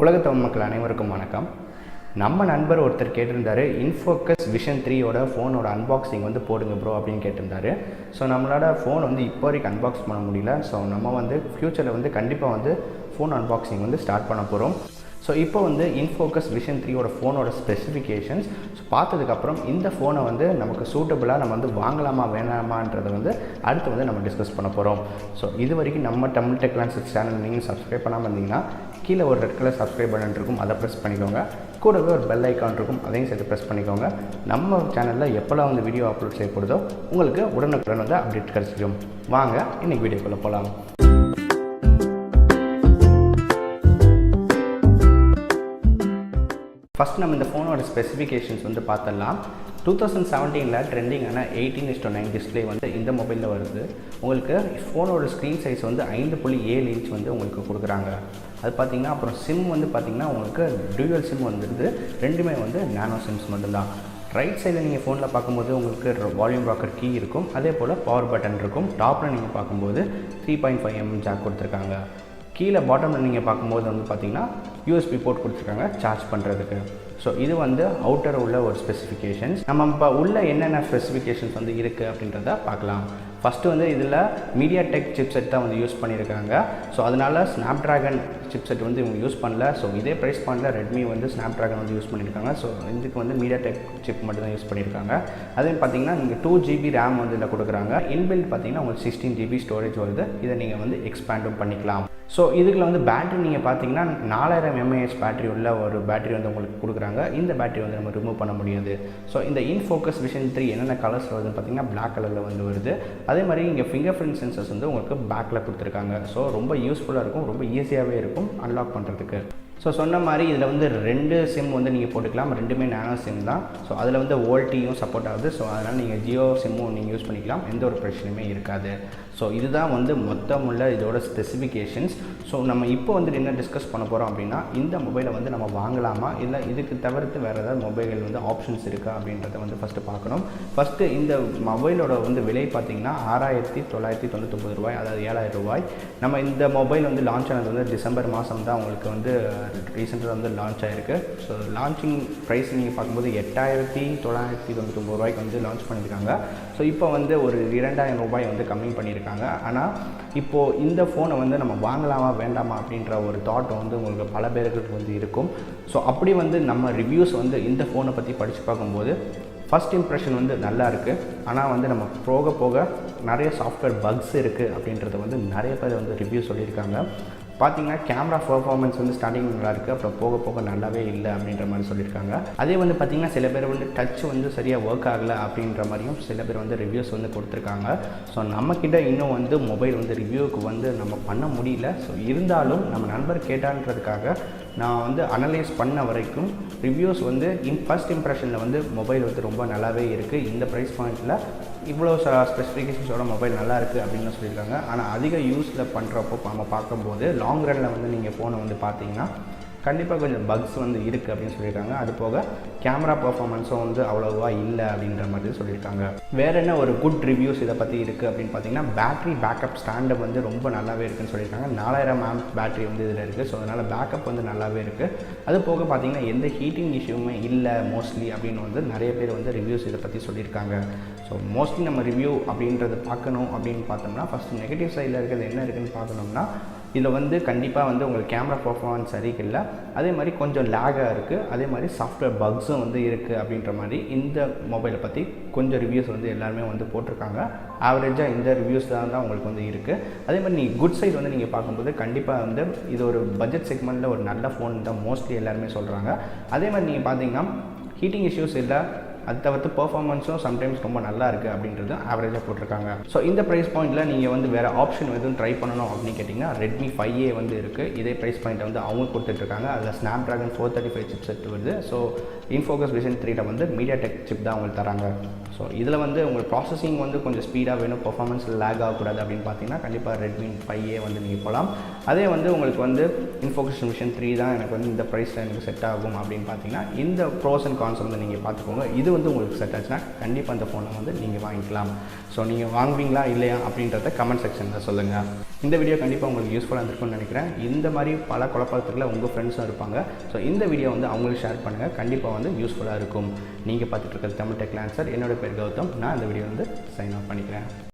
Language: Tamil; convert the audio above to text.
உலக தமிழ் மக்கள் அனைவருக்கும் வணக்கம். நம்ம நண்பர் ஒருத்தர் கேட்டிருந்தாரு, இன்ஃபோக்கஸ் விஷன் 3யோட ஃபோனோட அன்பாக்சிங் வந்து போடுங்க ப்ரோ அப்படின்னு கேட்டிருந்தாரு. ஸோ நம்மளோட ஃபோன் வந்து இப்போ வரைக்கும் அன்பாக்ஸ் பண்ண முடியல. ஸோ நம்ம வந்து ஃப்யூச்சரில் வந்து கண்டிப்பாக வந்து ஃபோன் அன்பாக்சிங் வந்து ஸ்டார்ட் பண்ண போகிறோம். ஸோ இப்போ வந்து இன்ஃபோக்கஸ் விஷன் 3யோட ஃபோனோட ஸ்பெசிஃபிகேஷன்ஸ் பார்த்ததுக்கப்புறம் இந்த ஃபோனை வந்து நமக்கு சூட்டபுளாக நம்ம வந்து வாங்கலாமா வேணாமான்றதை வந்து அடுத்து வந்து நம்ம டிஸ்கஸ் பண்ண போகிறோம். ஸோ இது வரைக்கும் நம்ம தமிழ் டெக்லான்சர் சேனல் நீங்கள் சப்ஸ்கிரைப் பண்ணாமல் இருந்தீங்கன்னா கீழே ஒரு ரெட் கலர் சப்ஸ்கிரைப் பட்டன் இருக்கும், அதை ப்ரெஸ் பண்ணிக்கோங்க. கூடவே ஒரு பெல் ஐக்கான் இருக்கும், அதையும் சேர்த்து ப்ரெஸ் பண்ணிக்கோங்க. நம்ம சேனலில் எப்போல்லாம் வந்து வீடியோ அப்லோட் செய்யப்படுதோ உங்களுக்கு உடனுக்குடன் வந்து அப்டேட் கிடச்சிடும். வாங்க இன்றைக்கி வீடியோக்குள்ளே போகலாம். ஃபஸ்ட் நம்ம இந்த ஃபோனோட ஸ்பெசிஃபிகேஷன்ஸ் வந்து பார்த்துடலாம். 2017 ட்ரெண்டிங்கான 18:9 டிஸ்பிளே வந்து இந்த மொபைலில் வருது. உங்களுக்கு ஃபோனோட ஸ்க்ரீன் சைஸ் வந்து 5.7 இன்ச் வந்து உங்களுக்கு கொடுக்குறாங்க. அது பார்த்திங்கன்னா அப்புறம் சிம் வந்து பார்த்திங்கன்னா உங்களுக்கு டூயல் சிம் வந்துடுது. ரெண்டுமே வந்து நானோ சிம்ஸ் மட்டும்தான். ரைட் சைடில் நீங்கள் ஃபோனில் பார்க்கும்போது உங்களுக்கு வால்யூம் ராக்கர் கீ இருக்கும், அதே போல் பவர் பட்டன் இருக்கும். டாப்பில் நீங்கள் பார்க்கும்போது 3.5mm ஜாக் கொடுத்துருக்காங்க. கீழே பாட்டமில் நீங்கள் பார்க்கும்போது வந்து பார்த்திங்கன்னா யூஎஸ்பி போர்ட் கொடுத்துருக்காங்க சார்ஜ் பண்ணுறதுக்கு. ஸோ இது வந்து அவுட்டர் உள்ள ஒரு ஸ்பெசிஃபிகேஷன்ஸ். நம்ம இப்போ உள்ள என்னென்ன ஸ்பெசிஃபிகேஷன்ஸ் வந்து இருக்குது அப்படின்றத பார்க்கலாம். ஃபஸ்ட்டு வந்து இதில் மீடியாடெக் சிப்செட் தான் வந்து யூஸ் பண்ணியிருக்காங்க. ஸோ அதனால் ஸ்னாப்ட்ராகன் சிப்செட் வந்து இவங்க யூஸ் பண்ணல. ஸோ இதே ப்ரைஸ் பாயிண்டில் ரெட்மி வந்து ஸ்னாப்ட்ராகன் வந்து யூஸ் பண்ணியிருக்காங்க. ஸோ இதுக்கு வந்து மீடியாடெக் சிப் மட்டும் தான் யூஸ் பண்ணியிருக்காங்க. அதே பார்த்தீங்கன்னா நீங்கள் 2GB ரேம் வந்து இதில் கொடுக்குறாங்க. இன்பில்ட் பார்த்தீங்கன்னா உங்களுக்கு 16GB ஸ்டோரேஜ் வருது. இதை நீங்கள் வந்து எக்ஸ்பேண்டும் பண்ணிக்கலாம். ஸோ இதுக்குள்ள வந்து பேட்டரி நீங்கள் பார்த்தீங்கன்னா 4000 mAh பேட்டரி உள்ள ஒரு பேட்டரி வந்து உங்களுக்கு கொடுக்குறாங்க. இந்த பேட்டரி வந்து நம்ம ரிமூவ் பண்ண முடியாது. ஸோ இந்த இன்ஃபோக்கஸ் விஷன் 3 என்னென்ன கலர்ஸ் வருதுன்னு பார்த்தீங்கன்னா பிளாக் கலரில் வந்து வருது. அதே மாதிரி இங்கே ஃபிங்கர் பிரிண்ட் சென்சர்ஸ் வந்து உங்களுக்கு பேக்கில் கொடுத்துருக்காங்க. ஸோ ரொம்ப யூஸ்ஃபுல்லாக இருக்கும், ரொம்ப ஈஸியாகவே இருக்கும் அன்லாக் பண்ணுறதுக்கு. ஸோ சொன்ன மாதிரி இதில் வந்து 2 சிம் வந்து நீங்கள் போட்டுக்கலாம். ரெண்டுமே நானோ சிம் தான். ஸோ அதில் வந்து ஓல்டியும் சப்போர்ட் ஆகுது. ஸோ அதனால் நீங்கள் ஜியோ சிம்மும் நீங்கள் யூஸ் பண்ணிக்கலாம், எந்த ஒரு பிரச்சனையுமே இருக்காது. ஸோ இதுதான் வந்து மொத்தமுள்ள இதோட ஸ்பெசிஃபிகேஷன்ஸ். ஸோ நம்ம இப்போ வந்து என்ன டிஸ்கஸ் பண்ண போகிறோம் அப்படின்னா, இந்த மொபைலை வந்து நம்ம வாங்கலாமா, இல்லை இதுக்கு தவிர்த்து வேறு ஏதாவது மொபைல்கள் வந்து ஆப்ஷன்ஸ் இருக்கா அப்படின்றத வந்து ஃபஸ்ட்டு பார்க்கணும். ஃபஸ்ட்டு இந்த மொபைலோட வந்து விலை பார்த்திங்கன்னா 6999 ரூபாய், அதாவது 7000 ரூபாய். நம்ம இந்த மொபைல் வந்து லான்ச் ஆனது வந்து டிசம்பர் மாதம் தான் உங்களுக்கு வந்து ரீசெண்டாக வந்து லான்ச் ஆகிருக்கு. ஸோ லான்ச்சிங் ப்ரைஸ் நீங்கள் பார்க்கும்போது 8999 ரூபாய்க்கு வந்து லான்ச் பண்ணியிருக்காங்க. ஸோ இப்போ வந்து ஒரு 2000 ரூபாய் வந்து கம்மி பண்ணியிருக்காங்க. ஆனால் இப்போது இந்த ஃபோனை வந்து நம்ம வாங்கலாமா வேண்டாமா அப்படின்ற ஒரு தாட் வந்து உங்களுக்கு பல பேருக்கு வந்து இருக்கும். ஸோ அப்படி வந்து நம்ம ரிவ்யூஸ் வந்து இந்த ஃபோனை பற்றி படித்து பார்க்கும்போது ஃபஸ்ட் இம்ப்ரெஷன் வந்து நல்லா இருக்குது. ஆனால் வந்து நம்ம போக போக நிறைய சாஃப்ட்வேர் பக்ஸ் இருக்குது அப்படின்றத வந்து நிறைய பேர் வந்து ரிவ்யூ சொல்லியிருக்காங்க. பார்த்திங்கன்னா கேமரா பர்ஃபார்மன்ஸ் வந்து ஸ்டார்டிங் நல்லா இருக்குது, அப்புறம் போக போக நல்லாவே இல்லை அப்படின்ற மாதிரி சொல்லியிருக்காங்க. அதே வந்து பார்த்திங்கன்னா சில பேர் வந்து டச் வந்து சரியாக ஒர்க் ஆகலை அப்படின்ற மாதிரியும் சில பேர் வந்து ரிவ்யூஸ் வந்து கொடுத்துருக்காங்க. ஸோ நம்மக்கிட்ட இன்னும் வந்து மொபைல் வந்து ரிவ்யூவுக்கு வந்து நம்ம பண்ண முடியல. ஸோ இருந்தாலும் நம்ம நண்பர் கேட்டான்றதுக்காக நான் வந்து அனலைஸ் பண்ண வரைக்கும் ரிவ்யூஸ் வந்து ஃபஸ்ட் இம்ப்ரெஷனில் வந்து மொபைல் வந்து ரொம்ப நல்லாவே இருக்குது. இந்த ப்ரைஸ் பாயிண்ட்டில் இவ்வளோ ஸ்பெசிஃபிகேஷன்ஸோட மொபைல் நல்லா இருக்குது அப்படின்னு சொல்லியிருக்காங்க. ஆனால் அதிக யூஸில் பண்ணுறப்போ நம்ம பார்க்கும்போது லாங் ரனில் வந்து நீங்கள் ஃபோனை வந்து பார்த்தீங்கன்னா கண்டிப்பாக கொஞ்சம் பக்ஸ் வந்து இருக்குது அப்படின்னு சொல்லியிருக்காங்க. அது போக கேமரா பர்ஃபார்மன்ஸும் வந்து அவ்வளோவா இல்லை அப்படின்ற மாதிரி சொல்லியிருக்காங்க. வேறு என்ன ஒரு குட் ரிவ்யூஸ் இதை பற்றி இருக்குது அப்படின்னு பார்த்தீங்கன்னா, பேட்டரி பேக்கப் ஸ்டாண்டப் வந்து ரொம்ப நல்லாவே இருக்குதுன்னு சொல்லியிருக்காங்க. 4000 mAh பேட்டரி வந்து இதில் இருக்குது. ஸோ அதனால் பேக்கப் வந்து நல்லாவே இருக்குது. அது போக பார்த்திங்கன்னா எந்த ஹீட்டிங் இஷ்யூமே இல்லை மோஸ்ட்லி அப்படின்னு வந்து நிறைய பேர் வந்து ரிவ்யூஸ் இதை பற்றி சொல்லியிருக்காங்க. ஸோ மோஸ்ட்லி நம்ம ரிவ்யூ அப்படின்றத பார்க்கணும் அப்படின்னு பார்த்தோம்னா ஃபஸ்ட்டு நெகட்டிவ் சைடில் இருக்கிறது என்ன இருக்குதுன்னு பார்க்கணும்னா, இதில் வந்து கண்டிப்பாக வந்து உங்களுக்கு கேமரா பர்ஃபார்மன்ஸ் சரியில்லை, அதே மாதிரி கொஞ்சம் லேகாக இருக்குது, அதே மாதிரி சாஃப்ட்வேர் பக்ஸும் வந்து இருக்குது அப்படின்ற மாதிரி இந்த மொபைலை பற்றி கொஞ்சம் ரிவ்யூஸ் வந்து எல்லாருமே வந்து போட்டிருக்காங்க. ஆவரேஜாக இந்த ரிவ்யூஸ் தான் உங்களுக்கு வந்து இருக்குது. அதே மாதிரி நீங்கள் குட் சைட் வந்து நீங்கள் பார்க்கும்போது கண்டிப்பாக வந்து இது ஒரு பட்ஜெட் செக்மெண்ட்டில் ஒரு நல்ல ஃபோன் தான் மோஸ்ட்லி எல்லாருமே சொல்கிறாங்க. அதே மாதிரி நீங்கள் பார்த்தீங்கன்னா ஹீட்டிங் இஷ்யூஸ் இல்லை, அது தவிர்த்து பர்ஃபார்மன்ஸும் சம்டைம்ஸ் ரொம்ப நல்லா இருக்குது அப்படின்றது ஆவரேஜாக போட்டிருக்காங்க. ஸோ இந்த ப்ரைஸ் பாயிண்ட்டில் நீங்கள் வந்து வேறு ஆப்ஷன் எதுவும் ட்ரை பண்ணணும் அப்படின்னு கேட்டிங்கன்னா ரெட்மி 5A வந்து இருக்குது. இதே ப்ரைஸ் பாயிண்ட்டை வந்து அவங்க கொடுத்துட்ருக்காங்க. அதில் ஸ்னாப்ட்ராகன் 435 சிப் செட் வருது. ஸோ இன்ஃபோக்கஸ் விஷன் 3ல வந்து மீடியாடெக் சிப் தான் அவங்களுக்கு தராங்க. ஸோ இதில் வந்து உங்களுக்கு ப்ராசஸிங் வந்து கொஞ்சம் ஸ்பீடாக வேணும், பெர்ஃபார்மன்ஸ் லேக் ஆகக்கூடாது அப்படின்னு பார்த்தீங்கன்னா கண்டிப்பாக ரெட்மி 5A வந்து நீங்கள் போகலாம். அதே வந்து உங்களுக்கு வந்து இன்ஃபோகஸ் விஷன் 3 தான் எனக்கு வந்து இந்த ப்ரைஸில் எனக்கு செட் ஆகும் அப்படின்னு பார்த்தீங்கன்னா இந்த ப்ரோஸ் அண்ட் கான்ஸ் வந்து நீங்கள் பார்த்துக்கோங்க. இது வந்து உங்களுக்கு செட் ஆச்சுன்னா கண்டிப்பாக இந்த ஃபோனை வந்து நீங்கள் வாங்கிக்கலாம். ஸோ நீங்கள் வாங்குவீங்களா இல்லையா அப்படின்றத கமெண்ட் செக்ஷனில் சொல்லுங்கள். இந்த வீடியோ கண்டிப்பாக உங்களுக்கு யூஸ்ஃபுல்லாக இருந்திருக்கும்னு நினைக்கிறேன். இந்த மாதிரி பல குழப்பத்தில் உங்கள் ஃப்ரெண்ட்ஸும் இருப்பாங்க. ஸோ இந்த வீடியோ வந்து அவங்களுக்கு ஷேர் பண்ணுங்கள், கண்டிப்பாக வந்து யூஸ்ஃபுல்லாக இருக்கும். நீங்கள் பார்த்துட்டு இருக்கிறது தமிழ் டெக் லான்சர். என்னோட பேர் கௌதம். நான் இந்த வீடியோ வந்து சைன் ஆஃப் பண்ணிக்கிறேன்.